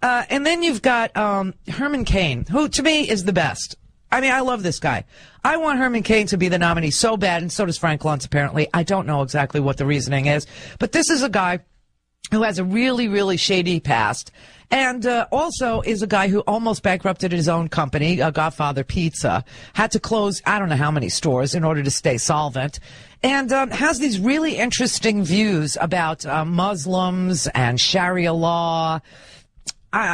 And then you've got Herman Cain, who to me is the best. I mean, I love this guy. I want Herman Cain to be the nominee so bad, and so does Frank Luntz, apparently. I don't know exactly what the reasoning is, but this is a guy who has a really, really shady past, and also is a guy who almost bankrupted his own company, Godfather Pizza, had to close I don't know how many stores in order to stay solvent, and has these really interesting views about Muslims and Sharia law.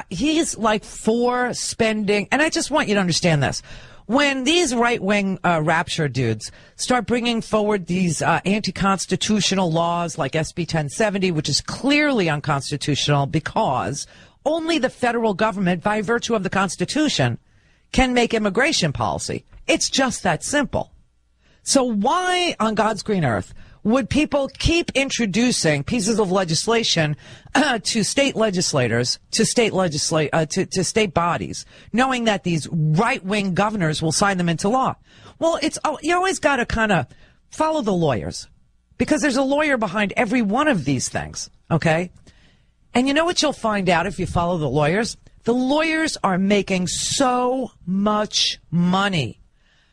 He's like for spending, and I just want you to understand this. When these right-wing rapture dudes start bringing forward these anti-constitutional laws like SB 1070, which is clearly unconstitutional because only the federal government, by virtue of the Constitution, can make immigration policy. It's just that simple. So why on God's green earth would people keep introducing pieces of legislation to state legislators, to state bodies, knowing that these right-wing governors will sign them into law? Well, you always got to kind of follow the lawyers, because there's a lawyer behind every one of these things, okay? And you know what you'll find out if you follow the lawyers? The lawyers are making so much money,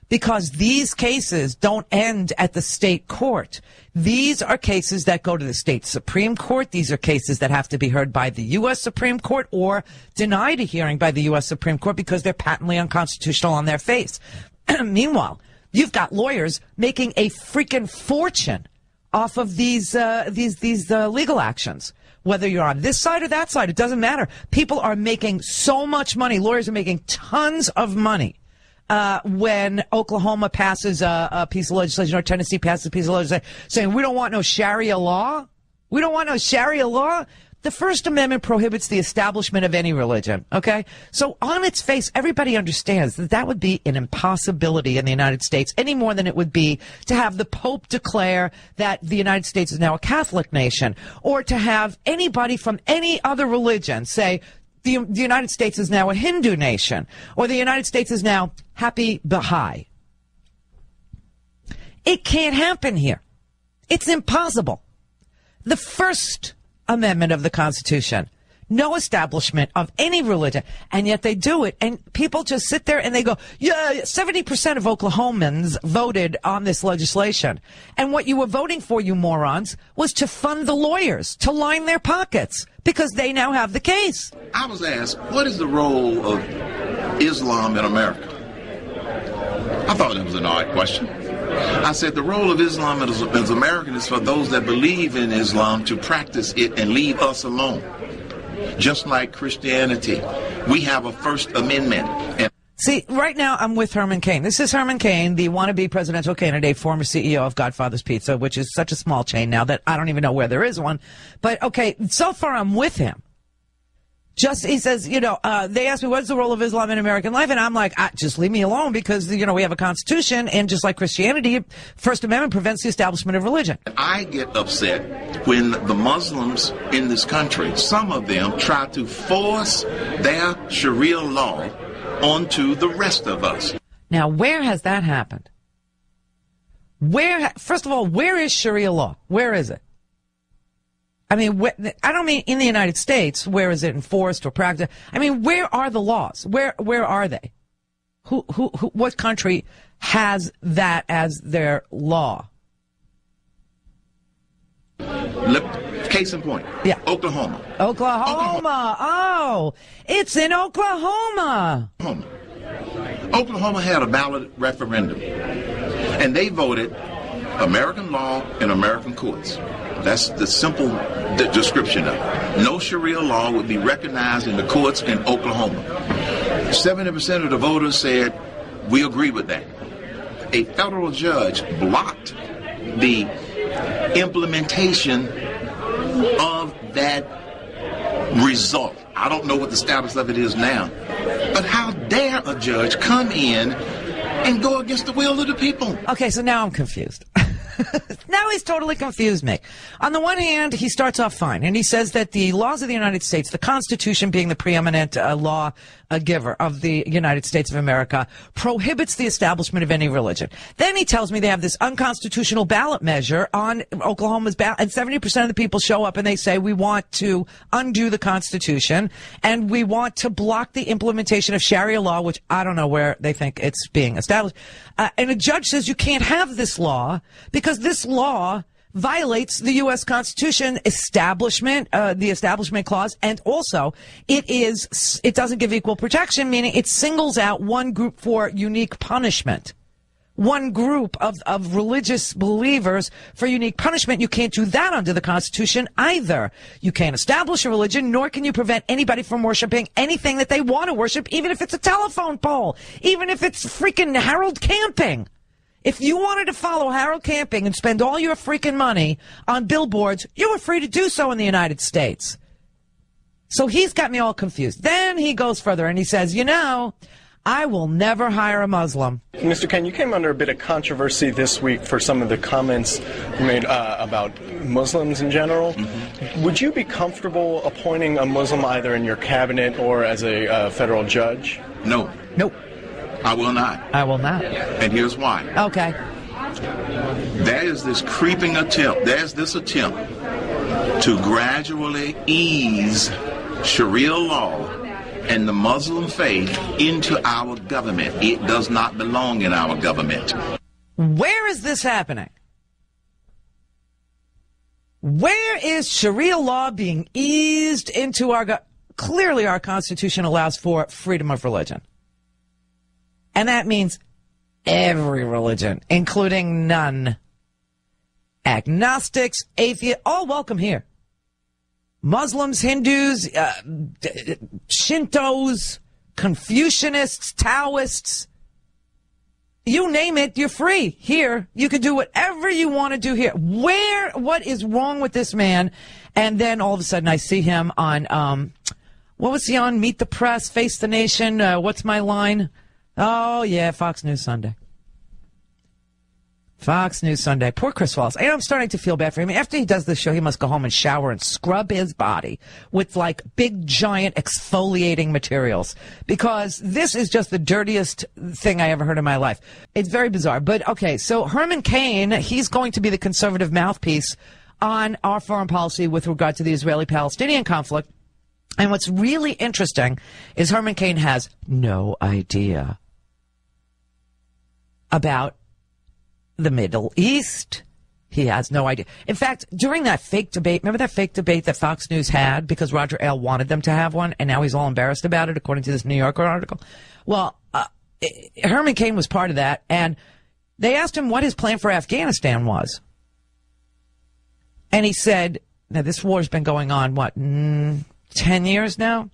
because these cases don't end at the state court. These are cases that go to the state Supreme Court. These are cases that have to be heard by the U.S. Supreme Court or denied a hearing by the U.S. Supreme Court because they're patently unconstitutional on their face. Meanwhile, you've got lawyers making a freaking fortune off of these legal actions. Whether you're on this side or that side, it doesn't matter. People are making so much money. Lawyers are making tons of money. When Oklahoma passes a piece of legislation or Tennessee passes a piece of legislation saying we don't want no Sharia law. We don't want no Sharia law. The First Amendment prohibits the establishment of any religion. Okay. So on its face, everybody understands that that would be an impossibility in the United States any more than it would be to have the Pope declare that the United States is now a Catholic nation, or to have anybody from any other religion say the United States is now a Hindu nation, or the United States is now Happy Baha'i. It can't happen here. It's impossible. The First Amendment of the Constitution, no establishment of any religion, and yet they do it, and people just sit there and they go, yeah, 70% of Oklahomans voted on this legislation, and what you were voting for, you morons, was to fund the lawyers, to line their pockets, because they now have the case. I was asked, what is the role of Islam in America? I thought that was an odd question. I said the role of Islam as American is for those that believe in Islam to practice it and leave us alone. Just like Christianity, we have a First Amendment. And see, right now I'm with Herman Cain. This is Herman Cain, the wannabe presidential candidate, former CEO of Godfather's Pizza, which is such a small chain now that I don't even know where there is one. But okay, so far I'm with him. Just, he says, they asked me, what's the role of Islam in American life? And I'm like, just leave me alone because, we have a constitution, and just like Christianity, First Amendment prevents the establishment of religion. I get upset when the Muslims in this country, some of them try to force their Sharia law onto the rest of us. Now, where has that happened? First of all, where is Sharia law? Where is it? I mean, I don't mean in the United States. Where is it enforced or practiced? I mean, where are the laws? Where are they? What country has that as their law? Case in point. Yeah. Oklahoma. Oh, it's in Oklahoma. Oklahoma had a ballot referendum, and they voted American law in American courts. That's the simple description of it. No Sharia law would be recognized in the courts in Oklahoma. 70% of the voters said, we agree with that. A federal judge blocked the implementation of that result. I don't know what the status of it is now. But how dare a judge come in and go against the will of the people? Okay, so now I'm confused. Now he's totally confused me. On the one hand, he starts off fine, and he says that the laws of the United States, the Constitution being the preeminent law giver of the United States of America, prohibits the establishment of any religion. Then he tells me they have this unconstitutional ballot measure on Oklahoma's ballot, and 70% of the people show up and they say, we want to undo the Constitution, and we want to block the implementation of Sharia law, which I don't know where they think it's being established. And a judge says you can't have this law because this law violates the U.S. Constitution the Establishment Clause, and also it doesn't give equal protection, meaning it singles out one group for unique punishment. One group of religious believers for unique punishment. You can't do that under the Constitution either. You can't establish a religion, nor can you prevent anybody from worshiping anything that they want to worship, even if it's a telephone pole, even if it's freaking Harold Camping. If you wanted to follow Harold Camping and spend all your freaking money on billboards, you were free to do so in the United States. So he's got me all confused. Then he goes further and he says, I will never hire a Muslim. Mr. Cain, you came under a bit of controversy this week for some of the comments you made about Muslims in general. Mm-hmm. Would you be comfortable appointing a Muslim either in your cabinet or as a federal judge? No. Nope. I will not. I will not. And here's why. Okay. There is this creeping attempt, there's this attempt to gradually ease Sharia law and the Muslim faith into our government. It does not belong in our government. Where is this happening? Where is Sharia law being eased into our Clearly, our Constitution allows for freedom of religion. And that means every religion, including none. Agnostics, atheists, all welcome here. Muslims, Hindus, Shintos, Confucianists, Taoists, you name it, you're free. Here, you can do whatever you want to do here. What is wrong with this man? And then all of a sudden I see him on, what was he on? Meet the Press, Face the Nation, What's My Line? Oh, yeah, Fox News Sunday. Fox News Sunday. Poor Chris Wallace. I'm starting to feel bad for him. After he does this show, he must go home and shower and scrub his body with, like, big, giant exfoliating materials. Because this is just the dirtiest thing I ever heard in my life. It's very bizarre. But, okay, so Herman Cain, he's going to be the conservative mouthpiece on our foreign policy with regard to the Israeli-Palestinian conflict. And what's really interesting is Herman Cain has no idea about the Middle East. He has no idea. In fact, during that fake debate, remember that fake debate that Fox News had because Roger Ailes wanted them to have one, and now he's all embarrassed about it, according to this New Yorker article? Well, Herman Cain was part of that, and they asked him what his plan for Afghanistan was. And he said, now this war's been going on, 10 years now?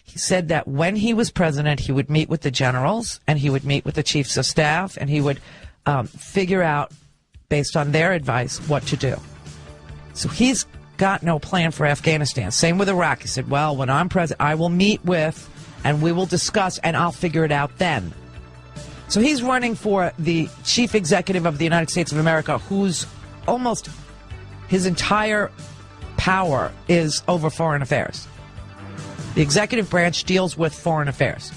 He said that when he was president, he would meet with the generals and he would meet with the chiefs of staff and he would figure out, based on their advice, what to do. So he's got no plan for Afghanistan. Same with Iraq. He said, well, when I'm president, I will meet with and we will discuss and I'll figure it out then. So he's running for the chief executive of the United States of America, who's almost his entire power is over foreign affairs. The executive branch deals with foreign affairs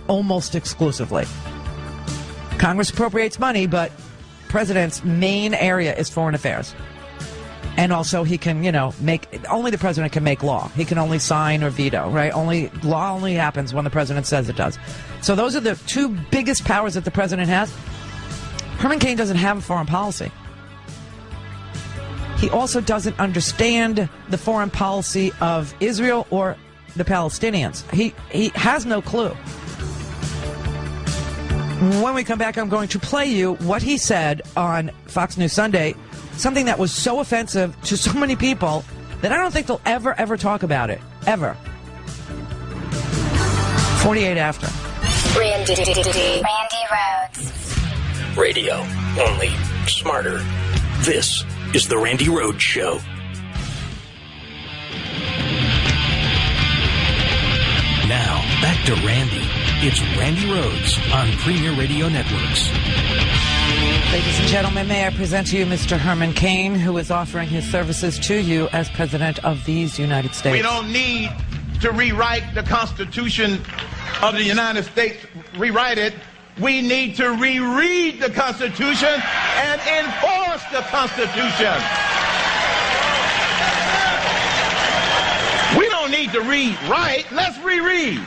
almost exclusively. Congress appropriates money, but president's main area is foreign affairs. And also he can, only the president can make law. He can only sign or veto, right? Law only happens when the president says it does. So those are the two biggest powers that the president has. Herman Cain doesn't have a foreign policy. He also doesn't understand the foreign policy of Israel or the Palestinians. He has no clue. When we come back, I'm going to play you what he said on Fox News Sunday, something that was so offensive to so many people that I don't think they'll ever talk about it. Ever. 48 after. Randi Rhodes. Radio. Only smarter. This is The Randi Rhodes Show. Now, back to Randi. It's Randi Rhodes on Premier Radio Networks. Ladies and gentlemen, may I present to you Mr. Herman Cain, who is offering his services to you as President of these United States. We don't need to rewrite the Constitution of the United States, rewrite it. We need to reread the Constitution and enforce the Constitution. We don't need to rewrite, let's reread.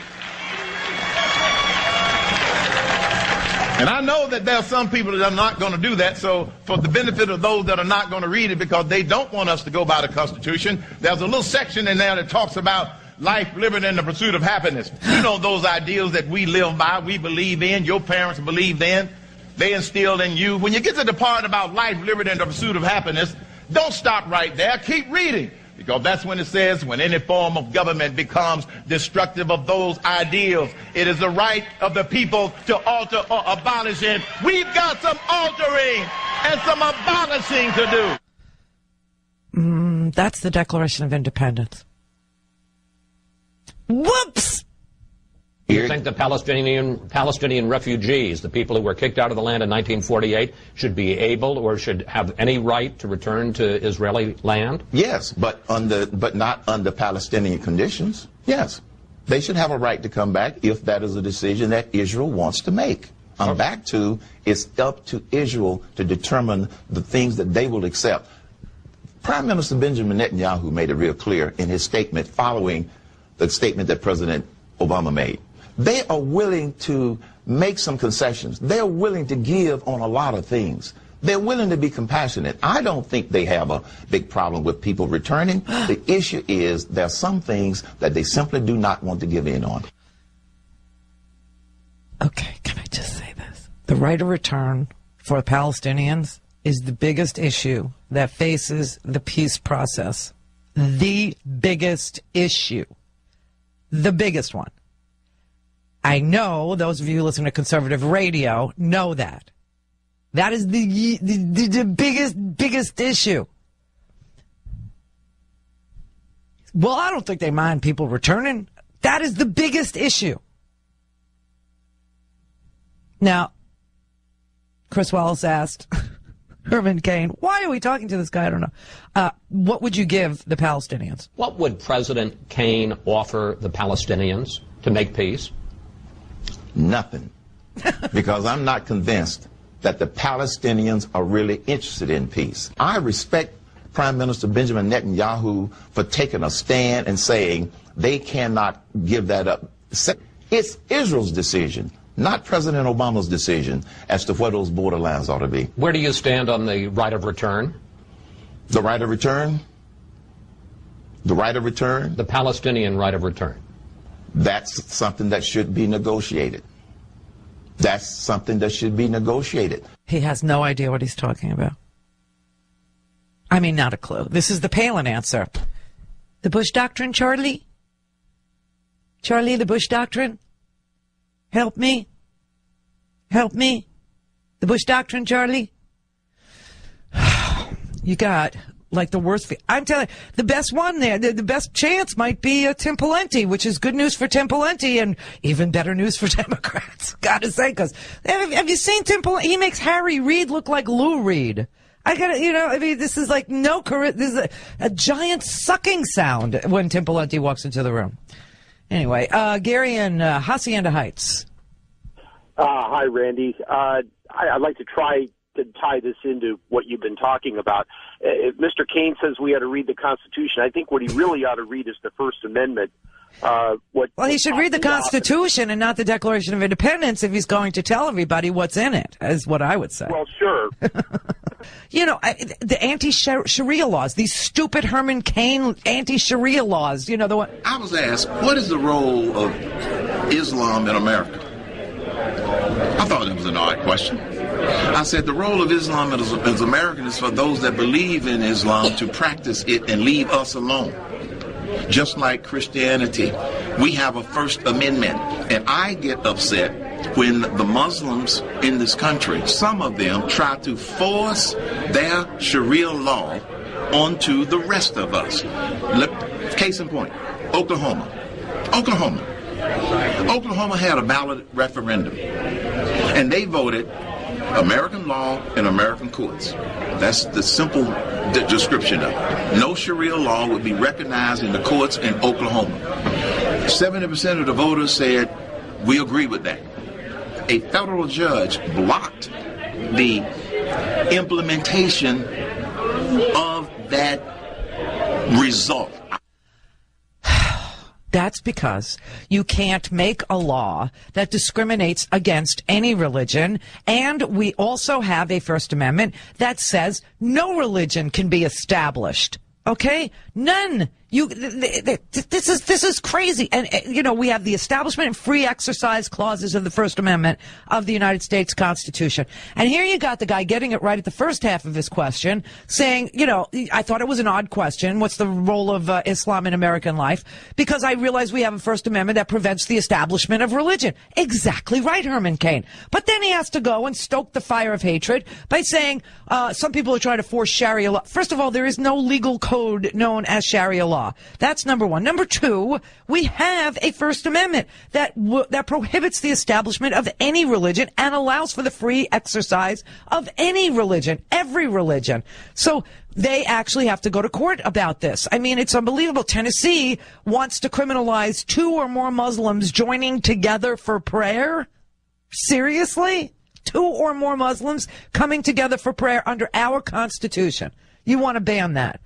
And I know that there are some people that are not going to do that, so for the benefit of those that are not going to read it because they don't want us to go by the Constitution, there's a little section in there that talks about life, liberty, and the pursuit of happiness. You know those ideals that we live by, we believe in, your parents believed in, they instilled in you. When you get to the part about life, liberty, and the pursuit of happiness, don't stop right there, keep reading. Because that's when it says, when any form of government becomes destructive of those ideals, it is the right of the people to alter or abolish it. We've got some altering and some abolishing to do. That's the Declaration of Independence. Whoops! You think the Palestinian refugees, the people who were kicked out of the land in 1948, should be able or should have any right to return to Israeli land? Yes, but not under Palestinian conditions. Yes, they should have a right to come back if that is a decision that Israel wants to make. I'm back to it's up to Israel to determine the things that they will accept. Prime Minister Benjamin Netanyahu made it real clear in his statement following the statement that President Obama made. They are willing to make some concessions. They're willing to give on a lot of things. They're willing to be compassionate. I don't think they have a big problem with people returning. The issue is there are some things that they simply do not want to give in on. Okay, can I just say this? The right of return for Palestinians is the biggest issue that faces the peace process. The biggest issue. The biggest one. I know those of you who listen to conservative radio know that. That is the biggest issue. Well, I don't think they mind people returning. That is the biggest issue. Now, Chris Wallace asked Herman Cain, why are we talking to this guy? I don't know. What would you give the Palestinians? What would President Cain offer the Palestinians to make peace? Nothing. Because I'm not convinced that the Palestinians are really interested in peace. I respect Prime Minister Benjamin Netanyahu for taking a stand and saying they cannot give that up. It's Israel's decision, not President Obama's decision as to where those borderlines ought to be. Where do you stand on the right of return? The right of return? The right of return? The Palestinian right of return. That's something that should be negotiated. That's something that should be negotiated. He has no idea what he's talking about. I mean, not a clue. This is the Palin answer. The Bush Doctrine, Charlie? Charlie, the Bush Doctrine? Help me? Help me? The Bush Doctrine, Charlie? You got, like, the worst. I'm telling you, the best one there, the best chance might be Tim Pawlenty, which is good news for Tim Pawlenty and even better news for Democrats. Gotta say, because have you seen Tim Pawlenty? He makes Harry Reid look like Lou Reed. I gotta, I mean, this is like this is a giant sucking sound when Tim Pawlenty walks into the room. Anyway, Gary in Hacienda Heights. Hi, Randy. I'd like to try to tie this into what you've been talking about. If Mr. Cain says we ought to read the Constitution, I think what he really ought to read is the First Amendment. Well, he should read the Constitution and not the Declaration of Independence if he's going to tell everybody what's in it, is what I would say. Well, sure. The anti-Sharia laws, these stupid Herman Cain anti-Sharia laws, the one. I was asked, what is the role of Islam in America? I thought it was an odd question. I said the role of Islam as American is for those that believe in Islam to practice it and leave us alone. Just like Christianity, we have a First Amendment, and I get upset when the Muslims in this country, some of them try to force their Sharia law onto the rest of us. Case in point, Oklahoma had a ballot referendum, and they voted American law and American courts. That's the simple description of it. No Sharia law would be recognized in the courts in Oklahoma. 70% of the voters said, we agree with that. A federal judge blocked the implementation of that result. That's because you can't make a law that discriminates against any religion. And we also have a First Amendment that says no religion can be established. Okay? None. This is crazy. And, we have the establishment and free exercise clauses of the First Amendment of the United States Constitution. And here you got the guy getting it right at the first half of his question, saying, I thought it was an odd question. What's the role of Islam in American life? Because I realize we have a First Amendment that prevents the establishment of religion. Exactly right, Herman Cain. But then he has to go and stoke the fire of hatred by saying, some people are trying to force Sharia law. First of all, there is no legal code known as Sharia law. That's number one. Number two, we have a First Amendment that prohibits the establishment of any religion and allows for the free exercise of any religion, every religion. So they actually have to go to court about this. I mean, it's unbelievable. Tennessee wants to criminalize 2 or more Muslims joining together for prayer. Seriously? 2 or more Muslims coming together for prayer under our Constitution. You want to ban that?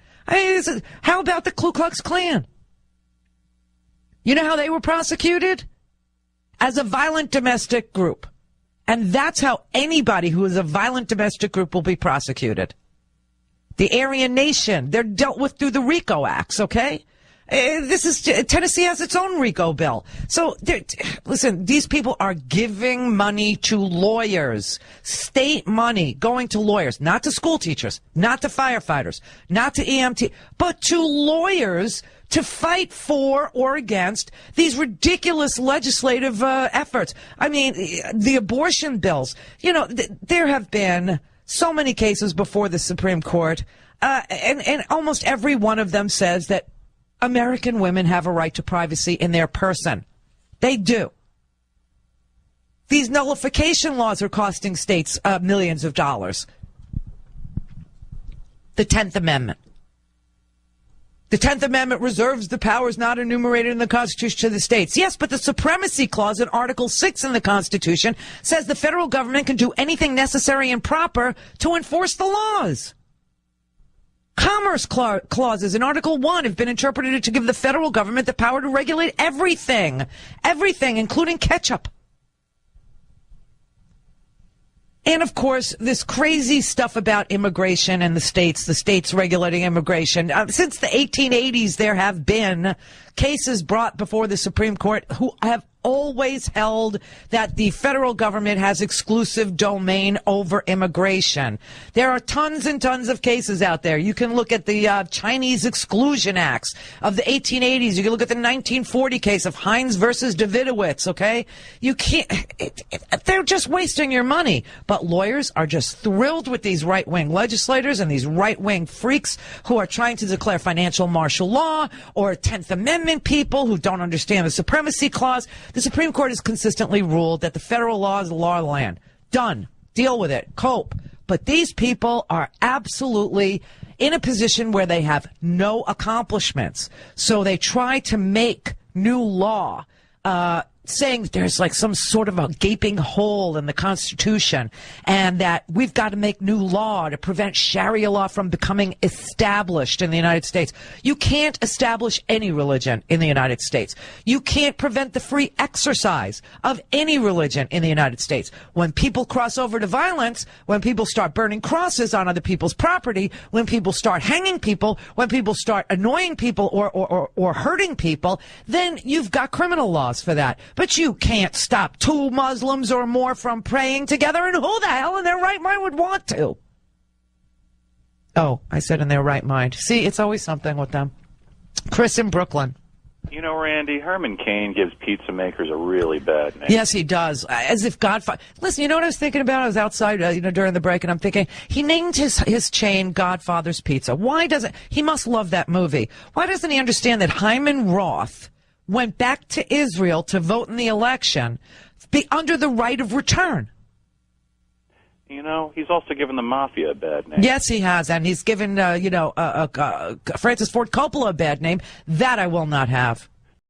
How about the Ku Klux Klan? You know how they were prosecuted? As a violent domestic group. And that's how anybody who is a violent domestic group will be prosecuted. The Aryan Nation, they're dealt with through the RICO Acts, okay? Tennessee has its own RICO bill. So, listen, these people are giving money to lawyers. State money going to lawyers, not to school teachers, not to firefighters, not to EMT, but to lawyers to fight for or against these ridiculous legislative efforts. I mean, the abortion bills. There have been so many cases before the Supreme Court, and almost every one of them says that American women have a right to privacy in their person. They do. These nullification laws are costing states millions of dollars. The 10th Amendment. The 10th Amendment reserves the powers not enumerated in the Constitution to the states. Yes, but the Supremacy Clause in Article 6 in the Constitution says the federal government can do anything necessary and proper to enforce the laws. Commerce clauses in Article 1 have been interpreted to give the federal government the power to regulate everything, including ketchup. And, of course, this crazy stuff about immigration and the states regulating immigration. Since the 1880s, there have been cases brought before the Supreme Court who have always held that the federal government has exclusive domain over immigration. There are tons and tons of cases out there. You can look at the Chinese Exclusion Acts of the 1880s. You can look at the 1940 case of Hines versus Davidowitz, okay? You can't, they're just wasting your money. But lawyers are just thrilled with these right-wing legislators and these right-wing freaks who are trying to declare financial martial law, or 10th Amendment people who don't understand the Supremacy Clause. The Supreme Court has consistently ruled that the federal law is the law of the land. Done. Deal with it. Cope. But these people are absolutely in a position where they have no accomplishments. So they try to make new law, saying that there's like some sort of a gaping hole in the Constitution and that we've got to make new law to prevent Sharia law from becoming established in the United States. You can't establish any religion in the United States. You can't prevent the free exercise of any religion in the United States. When people cross over to violence, when people start burning crosses on other people's property, when people start hanging people, when people start annoying people or hurting people, then you've got criminal laws for that. But you can't stop 2 Muslims or more from praying together, and who the hell in their right mind would want to? Oh, I said in their right mind. See, it's always something with them. Chris in Brooklyn. You know, Randy, Herman Cain gives pizza makers a really bad name. Yes, he does. As if Godfather. Listen, you know what I was thinking about? I was outside, during the break, and I'm thinking, he named his chain Godfather's Pizza. Why doesn't he must love that movie? Why doesn't he understand that Hyman Roth went back to Israel to vote in the election under the right of return? You know, he's also given the mafia a bad name. Yes, he has, and he's given Francis Ford Coppola a bad name. That I will not have.